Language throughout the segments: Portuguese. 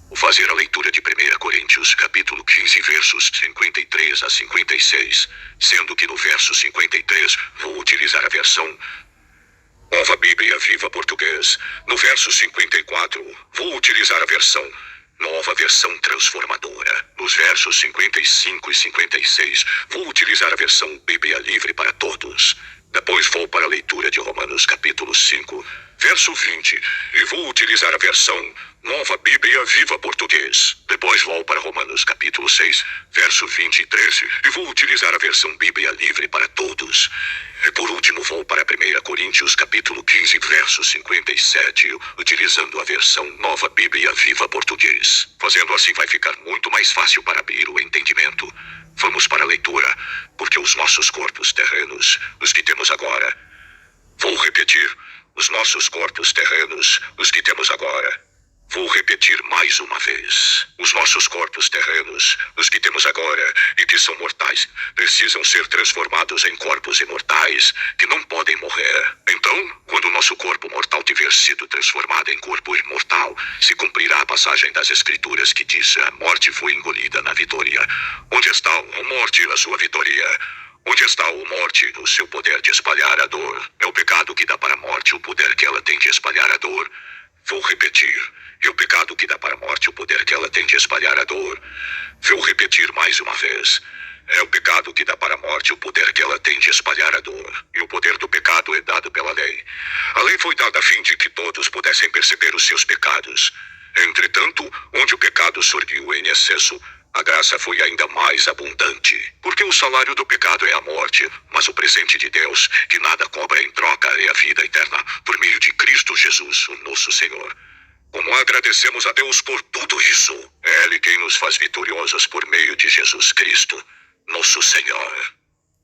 Vou fazer a leitura de 1 Coríntios, capítulo 15, versos 53 a 56, sendo que no verso 53 vou utilizar a versão Nova Bíblia Viva Português. No verso 54, vou utilizar a versão Nova Versão Transformadora. Nos versos 55 e 56, vou utilizar a versão Bíblia Livre para Todos. Depois vou para a leitura de Romanos capítulo 5, verso 20, e vou utilizar a versão Nova Bíblia Viva Português. Depois vou para Romanos capítulo 6, verso 23, e vou utilizar a versão Bíblia Livre para Todos. E por último vou para 1 Coríntios capítulo 15, verso 57, utilizando a versão Nova Bíblia Viva Português. Fazendo assim vai ficar muito mais fácil para abrir o entendimento. Vamos para a leitura, porque os nossos corpos terrenos, os que temos agora. Vou repetir, os nossos corpos terrenos, os que temos agora. Vou repetir mais uma vez. Os nossos corpos terrenos, os que temos agora e que são mortais, precisam ser transformados em corpos imortais, que não podem morrer. Então, quando o nosso corpo mortal tiver sido transformado em corpo imortal, se cumprirá a passagem das Escrituras que diz: a morte foi engolida na vitória. Onde está, a morte, a sua vitória? Onde está, a morte, o seu poder de espalhar a dor? É o pecado que dá para a morte o poder que ela tem de espalhar a dor. Vou repetir. É o pecado que dá para a morte o poder que ela tem de espalhar a dor. Vou repetir mais uma vez. É o pecado que dá para a morte o poder que ela tem de espalhar a dor. E o poder do pecado é dado pela lei. A lei foi dada a fim de que todos pudessem perceber os seus pecados. Entretanto, onde o pecado surgiu em excesso, a graça foi ainda mais abundante. Porque o salário do pecado é a morte, mas o presente de Deus, que nada cobra em troca, é a vida eterna, por meio de Cristo Jesus, o nosso Senhor. Como agradecemos a Deus por tudo isso. É Ele quem nos faz vitoriosos por meio de Jesus Cristo, nosso Senhor.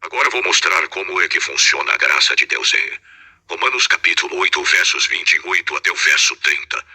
Agora vou mostrar como é que funciona a graça de Deus em Romanos capítulo 8, versos 28 até o verso 30.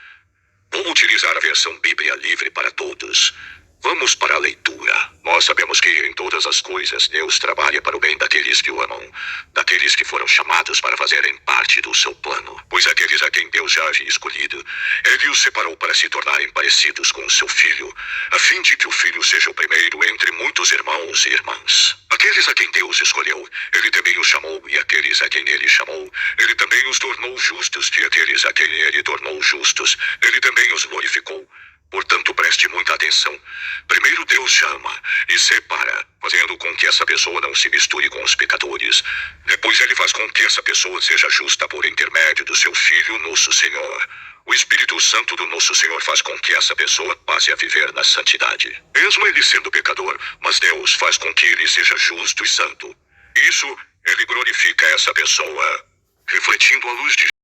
Vou utilizar a versão Bíblia Livre para Todos. Vamos para a leitura. Nós sabemos que em todas as coisas Deus trabalha para o bem daqueles que o amam, daqueles que foram chamados para fazerem parte do seu plano. Pois aqueles a quem Deus já havia escolhido, Ele os separou para se tornarem parecidos com o seu Filho, a fim de que o Filho seja o primeiro entre muitos irmãos e irmãs. Aqueles a quem Deus escolheu, Ele também os chamou, e aqueles a quem Ele chamou, Ele também os tornou justos, e aqueles a quem Ele tornou justos, Ele também os glorificou. Portanto, preste muita atenção. Primeiro Deus chama e separa, fazendo com que essa pessoa não se misture com os pecadores. Depois Ele faz com que essa pessoa seja justa por intermédio do seu Filho, nosso Senhor. O Espírito Santo do nosso Senhor faz com que essa pessoa passe a viver na santidade. Mesmo ele sendo pecador, mas Deus faz com que ele seja justo e santo. Isso, Ele glorifica essa pessoa, refletindo a luz de